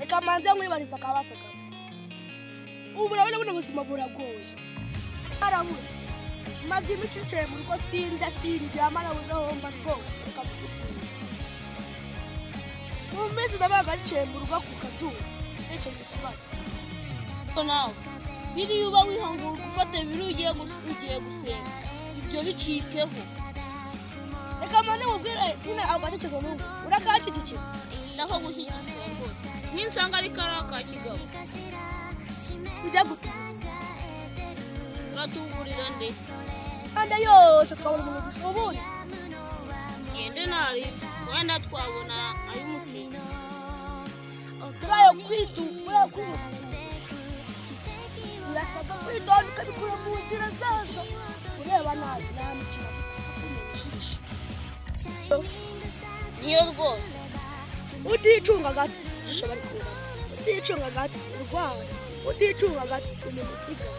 reka manze nkwibariza akabazo gato. Ubu urabona buno buzima buragoye. Arabura maze imico mu rugo sinjya amara buzohomba rwose. Mu mezi ndabaga niciye mu rugo ku kazuba nicyo kibazo. Nawe biri uba wihangura gufata ibiro ugiye gusenga ibyo bicikeho. Reka mane mubwire nyine abatekerezo n'ubu urakacikikira Ndako gushyigikira rwose ninsanga ari karaka kigabo ujya gute uratuburira nde ande yose twabona umuntu dushoboye ngende nari wenda twabona ay'umutima turayo kwitura kwitonda ukabikura mu nzira zazo ureba nabi nta mikino niyo rwose uticunga gato ushobora kuba uticunga gato urwaye uticunga gato umuntu usigaye